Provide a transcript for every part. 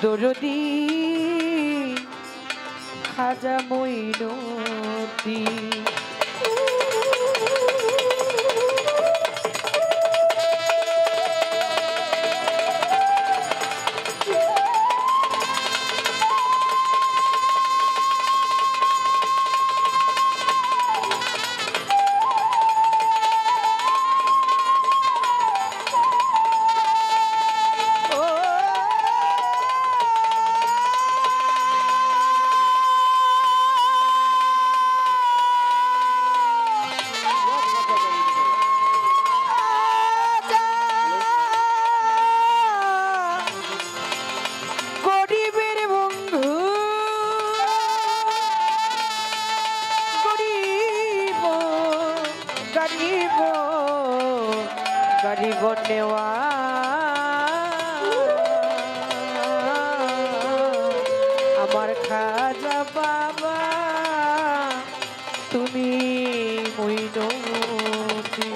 দরদি খাজা মঈনুদ্দিন। गरीब नेवा আমার খাজা বাবা তুমি মঈনুদ্দিন।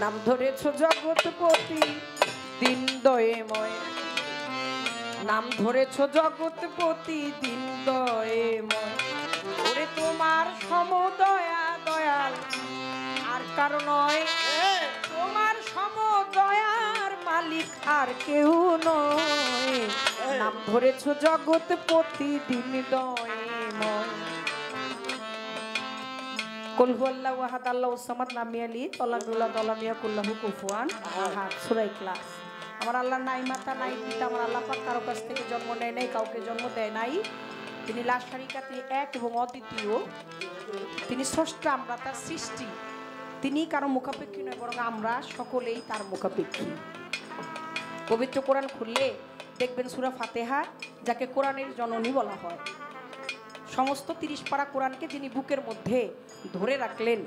নাম ধরেছো জগৎপতি দিন দয়েময়, নাম ধরেছো জগৎপতি দিন দয়েময়। ওরে তোমার সমদয়া দয়াল আর কারো নয়, তোমার সমদয়ার মালিক আর কেউ নয়। নাম ধরেছো জগৎপতি দিন দয়েময়। কুল হুয়াল্লাহু আহাদ আল্লাহুস সামাদ নামিয়ালি তলাদুল্লাহ তলামিয়া কুল্লাহু কুফুয়ান আহাদ। সূরা ইখলাস। আমার আল্লাহ নাই মাতা নাই পিতা, আমার আল্লাহ পাক কারো কাছ থেকে জন্ম নেয় নাই, কাউকে জন্ম দেয় নাই। তিনি লা শারীকা, তিনি এক এবং অদ্বিতীয়, তিনি স্রষ্টা, আমরা তার সৃষ্টি। তিনি কারো মুখাপেক্ষী নয়, বরং আমরা সকলেই তার মুখাপেক্ষী। পবিত্র কোরআন খুললে দেখবেন সূরা ফাতিহা, যাকে কোরআনের জননী বলা হয়। সমস্ত 30 পারা কোরআনকে যিনি বুকের মধ্যে ধরে রাখলেন,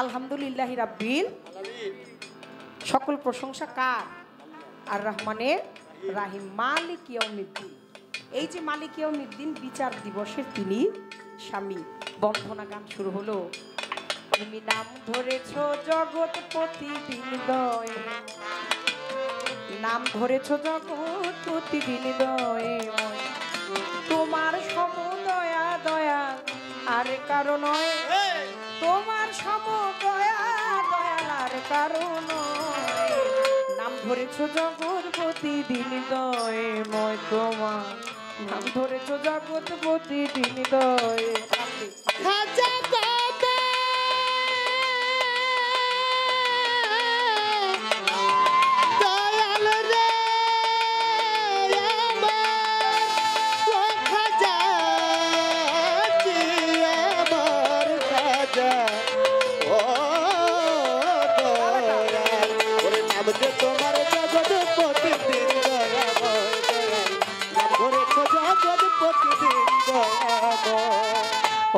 আলহামদুলিল্লাহি রাব্বিল আলামিন। সকল প্রশংসা কার? আর রহমানের রাহিম, মালিক ইয়াউমিদ্দিন। এই যে মালিক ইয়াউমিদ্দিন, বিচার দিবসের তিনি স্বামী। বন্ধনা গান শুরু হলো। তুমি নাম ধরেছো জগৎপতি দিন দয়ে, নাম ধরেছো জগৎপতি দিন দয়ে। তোমার সমদয়া দয়া আর কারো নয়, তোমার সমদয়া দয়াল আর কারো নয়। নাম ধরেছো জগৎপতি দিন দয়েময়, তোমার নাম ধরেছো জগৎপতি দিন দয়ে। খাজা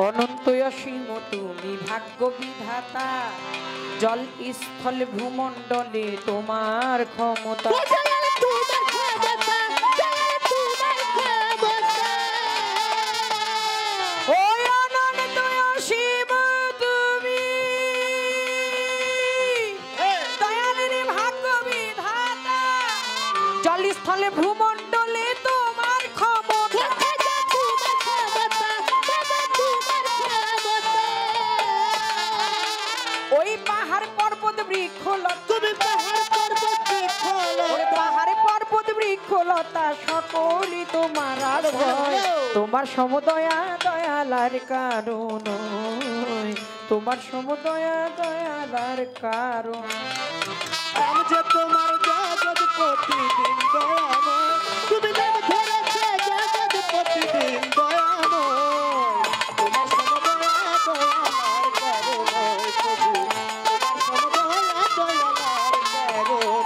অনন্ত অসীম তুমি ভাগ্য বিধাতা, জল স্থল ভূমণ্ডলে তোমার ক্ষমতা। জল স্থলে ভূমণ্ডলে তোমার ক্ষমতা। ওই পাহাড় পর্বত বৃক্ষলতা, তুমি পাহাড় পর্বত বৃক্ষলতা, পাহাড়ে পর্বত বৃক্ষলতা সকলই তোমার আশ্রয়। তোমার সমদয়া দয়ালার কারণ, তোমার সমদয়া দয়ালার কারণ। আমি যে তোমার জগৎপতি দিন দয়াময়, তুমি নাম ধরেছো জগৎপতি দিন দয়াময়। তোমার সমদয়া দয়ালার কারণ, তোমার সমদয়া দয়ালার কারণ।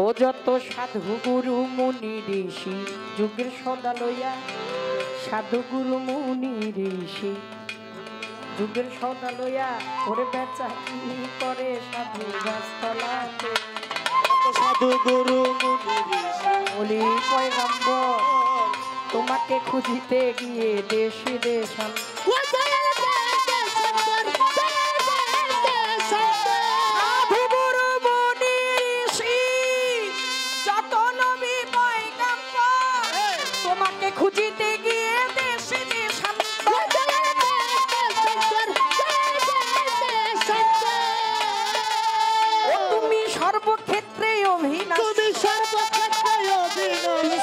ও যত সাধু গুরু মুনি ঋষি যুগের সদা লইয়া, সাধু গুরু মুনি ঋষি যুগের সদা লইয়া, ওরে বেচা কিনি করে সাধু গাছতলাতে। সাধু গুরু মুনি ঋষি বলি পয়গম্বর, তোমাকে খুঁজিতে গিয়ে দেশে দেশান।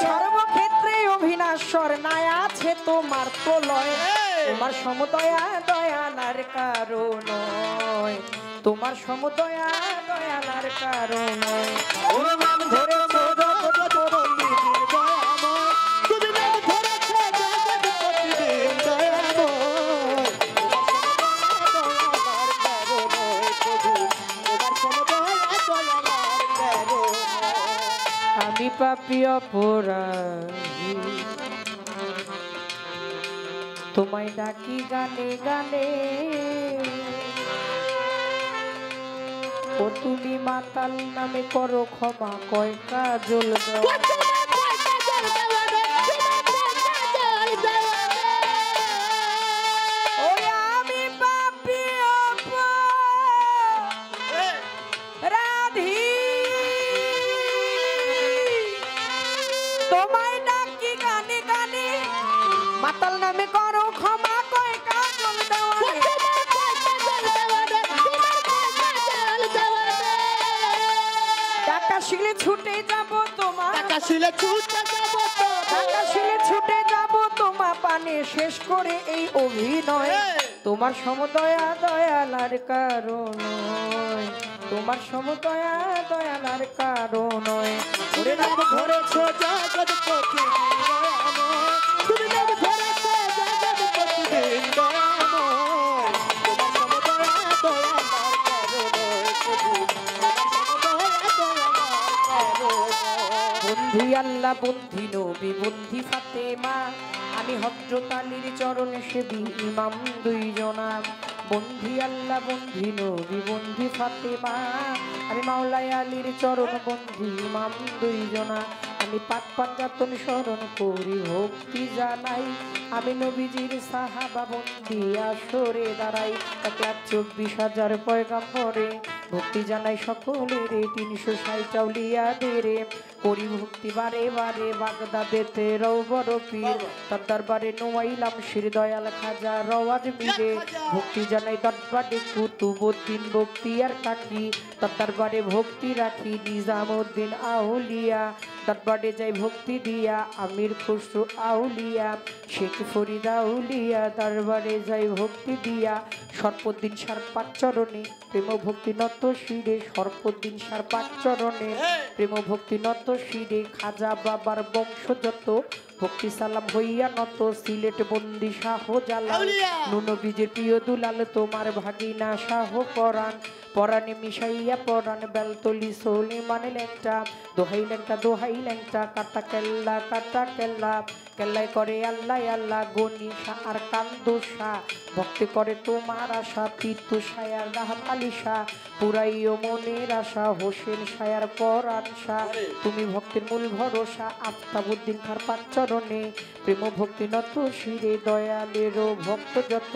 সর্বক্ষেত্রে অভিনাশ্বর নাই আছে তোমার প্রলয় তোমার সমদয়া দয়ালার কারণ তোমার সমদয়া দয়ালার কারণ আমি পাপী অপরাধী তোমায় ডাকি গানে গানে ও তুমি মাতাল নামে করো ক্ষমা কয় কাজল দেওয়া মাতাল নামে করো ক্ষমা কয় কাজল টাকা শিলে ছুটে যাব তোমার ছুটে যাব তোমার পানে শেষ করে এই অভিনয় তোমার সমদয়া দয়ালার কারণ তোমার সমদয়া দয়ালার কারণ ওরে নাম ধরেছ জগৎপতি বন্ধি আল্লাহ বন্ধি নবী বন্ধি ফাতেমা আমি হযরত আলীর চরণে সেবী ইমাম দুইজনা বন্ধি আল্লাহ বন্ধি নবী বন্ধি ফাতেমা আমি মাওলাই আলীর চরণ বন্ধি ইমাম দুইজনা আমি পাক পাঞ্জাতন স্মরণ করি ভক্তি জানাই আমি নবীজির সাহাবা বন্দি আসরে দাঁড়াই 1,24,000 পয়গাম্বরে ভক্তি জানাই সকলের 360 আউলিয়াদের করি ভক্তি বারে বারে বাগদাদেতে রওবর পীর তার দরবারে নোয়াইলাম শির দয়াল খাজা রওয়াজ মিরে ভক্তি জানাই দরবারে কুতুবউদ্দিন বখতিয়ার কাকি তার দরবারে ভক্তি রাখি নিজামউদ্দিন আউলিয়া দরবারে যাই ভক্তি দিয়া আমির খুসরু আউলিয়া শেখ ফরিদ আউলিয়া দরবারে যাই ভক্তি দিয়া সর্বদিন সার পাঁচ চরণে প্রেম ভক্তি নত শিরে সর্বদিন সার পাঁচ চরণে প্রেম ভক্তি নত শিরে খাজা বাবার বংশ যত ভক্তি সালাম হইয়া নত সিলেট বন্দি শাহ জালাল নুনবীজের প্রিয় দুলাল তোমার ভাগিনা শাহ পরাণ পরাণে মিশাইয়া পরাণ বেলতলি সোলি মানে ল্যাংটা দোহাই ল্যাংটা কাটা কেল্লা কেল্লাই করে আল্লাহ আল্লাহ গনিশা আর কান্দোষা ভক্তি করে তোমার আশা পিতু সায়ার রাহাত আলিশা পুরাইও মনের আশা হোসেন সায়ার পরাণ শাহ তুমি ভক্তির মূল ভরসা আফতাবুদ্দিন খার পাঁচ চরণে প্রেম ভক্তি নত শিরে দয়ালেরও ভক্ত যত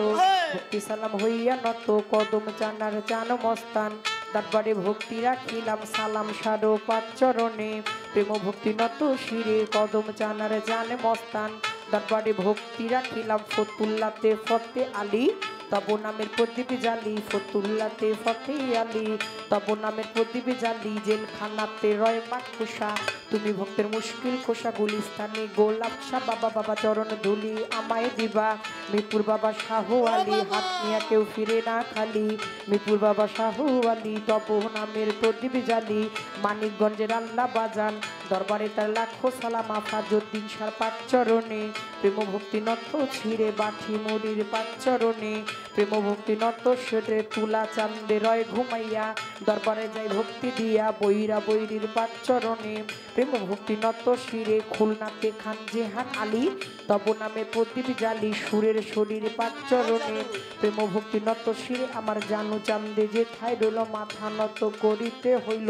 ভক্তি সালাম হইয়া নত কদম জানার জান মস্তান দরবারে ভক্তি রাখিলাম সালাম সারো পাঁচ চরণে প্রেম ভক্তি নত শিরে কদম জানার জান মস্তান দরবারে ভক্তি রাখিলাম ফতুল্লাতে ফতে আলী তব নামের প্রদীপ জালি ফতুল্লাতে ফতে আলী তব নামের প্রদীপ জালি জেলখানাতে রয় মাকুসা তুমি ভক্তের মুশকিল কোষা গুলিস্তানে গোলাপ শাহ বাবা চরণ ধুলি আমায় দিবা মিরপুর বাবা শাহ আলী হাত নিয়া কেউ ফিরে না খালি মিরপুর বাবা শাহ আলী তব নামের প্রদীপ জালি মানিকগঞ্জের আল্লাহ বাজান দরবারে তার লাখো সালাম আফাজউদ্দিন শাহ পাঁচ চরণে প্রেম ভক্তি নত ছিঁড়ে বাঠি মুড়ির পাঁচ চরণে প্রেম ভক্তি নত সেরে তুলা চান্দে রয় ঘুমাইয়া দরবারে যাই ভক্তি দিয়া বৈরির পাঁচ চরণে প্রেম ভক্তি নত শিরে খুলনাতে খান জেহান আলী তব নামে প্রদীপ জালি সুরের শরীর পাঁচ চরণে প্রেম ভক্তি নত শিরে আমার জানু চান্দে যে ঠাই রইল মাথা নত করিতে হইল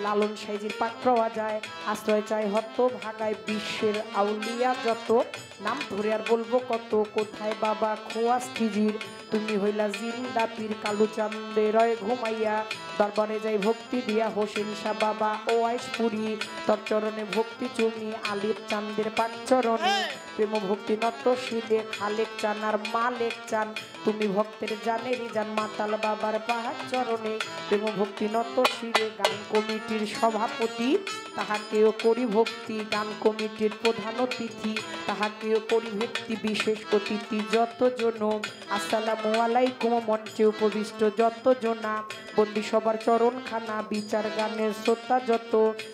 লালন সাইজির পাত্রওয়া যায় আশ্রয় চাই হত ভাগায় বিশ্বের আউলিয়া যত নাম ধরে আর বলবো কত কোথায় বাবা খোয়াস খিজির তুমি হইলা জিন্দা পীর কালু চান্দে রয় ঘুমাইয়া দরবারে যাই ভক্তি দিয়া হোসেন শাহ বাবা ও আইসপুরি তর চরণে ভক্তি চুমি আলিফ চান্দের পাক চরণে প্রেম ভক্তি নত শিলে খালেক চান আর মালেক চান তুমি ভক্তের জানেরই জান মাতাল বাবার পাহাড় চরণে প্রেম ভক্তি নত শিলে গান কমিটির সভাপতি তাহাকেও করি ভক্তি গান কমিটির প্রধান অতিথি তাহাকেও করি ভক্তি বিশেষ অতিথি যতজন আসসালামু আলাইকুম মঞ্চে উপবিষ্ট যতজনা বন্দি সবার চরণখানা বিচার গানের শ্রোতা যত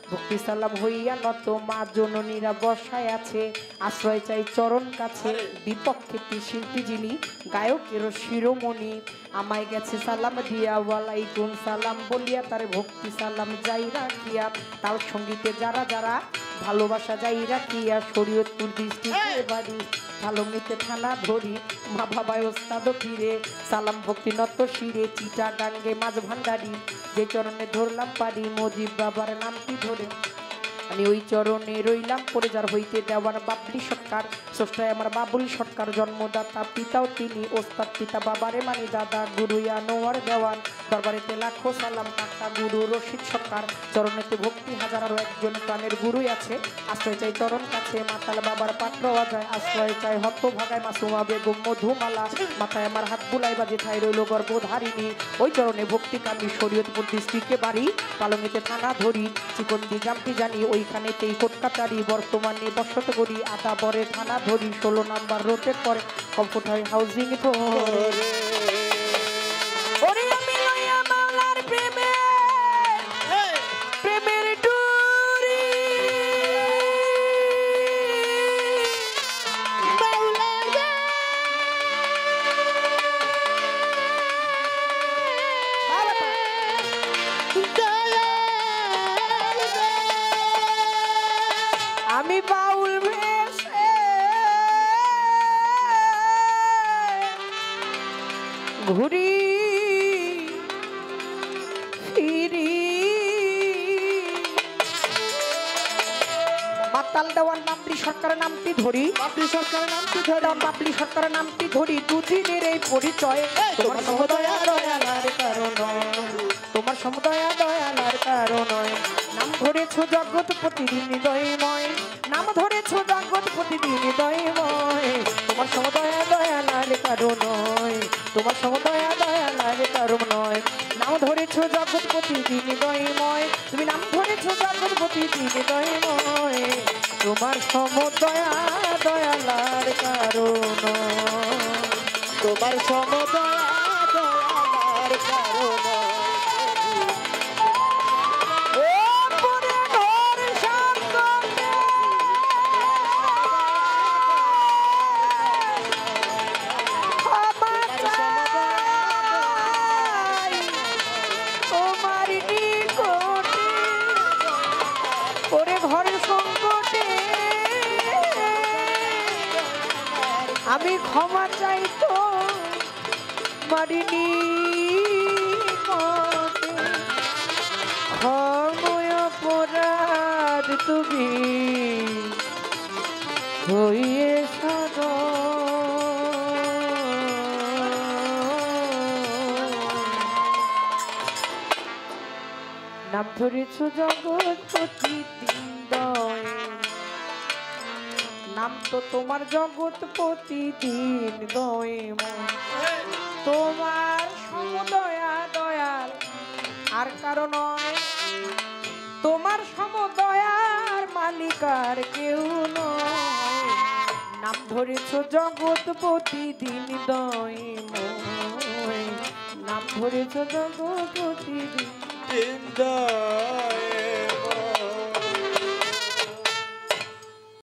ভক্তি সালাম হইয়া নত মা জননীরা বসায় আছে আশ্রয় চাই চরণ কাছে বিপক্ষে শিল্পী যিনি গায়কেরও শিরোমণি আমায় গেছে সালাম দিয়া ওয়ালাইকুম সালাম বলিয়া তার ভক্তি সালাম যাই রাখিয়া তার সঙ্গীতে যারা যারা ভালোবাসা যাই রাখিয়া শরীয়তপুর ডিস্ট্রিক্টের বাড়ি ভালোমিতে থানা ধরি মা বাবায় ওস্তাদ ফিরে সালাম ভক্তি নত শিরে চিটা গাঙ্গে মাঝ ভান্ডারি যে চরণে ধরলাম পারি মজিব বাবার নামটি ধরে আমি ওই চরণে রইলাম পরে যার হইতে দেওয়ার বাবলি সরকার স্রষ্টায় আমার বাবুল সরকার জন্মদাতা পিতাও তিনি ওস্তাদ পিতা বাবারে মানি দাদা গুরু আনোয়ার দেওয়ান দরবারেতে লাখো সালাম কাকা গুরু রশিদ সরকার চরণেতে ভক্তি হাজারো একজন প্রাণের গুরুই আছে আশ্রয় চাই চরণ কাছে মাতাল বাবার পাত্র যায় আশ্রয় চাই হত ভাগায় মাসুমা বেগম মধুমালা মাথায় আমার হাত বুলাই বাজে ঠাই রইল গর্ভধারিণী ওই চরণে ভক্তি কান্দি শরীয়তপুর ডিস্ট্রিক্টে বাড়ি পালঙিতে থানা ধরি চিকন্দি গ্রামটি জানি ওইখানেতেই কোটকাচারি বর্তমানে বসত করি আদাবরে থানা ধরি 16 নাম্বার রোডের পরে কমফোর্ট হাউজিং আমি বাউল ভেসে ঘুরি ফিরি মাতাল দেওয়ার নামটি সরকারের নামটি ধরি বাবলি সরকারের নামটি ধরি বাবলি সরকারের নামটি ধরি দুদিনের এই পরিচয় তোমার সমদয়া দয়ালার কারণ তোমার সমদয়া দয়ালার কারণ নাম ধরেছ জগৎ প্রতিদিন হৃদয়ময় নাম ধরেছ জগৎ প্রতিদিন হৃদয়ময় তোমার সমদয়া দয়ালার কারণ নয় তোমার সমদয়া দয়ালার কারণ নয় নাম ধরেছ জগৎ প্রতিদিন হৃদয়ময় তুমি নাম ধরেছ জগৎ প্রতিদিন হৃদয়ময় তোমার সমদয়া দয়ালার কারণ তোমার সমদয়া দয়ালার কারণ আমি ক্ষমা চাই তো মারিনি ক্ষময় অপরাধ তুমি হইয়ে সদ নাম ধরেছ জগৎ প্রতিদিন নাম তো তোমার জগৎ প্রতিদিন তোমার সমদয়া দয়াল আর কারণ নয় তোমার সমদয়ার মালিকার কেউ নয় নাম ধরেছ জগৎ প্রতিদিন নাম ধরেছ জগৎ প্রতিদিন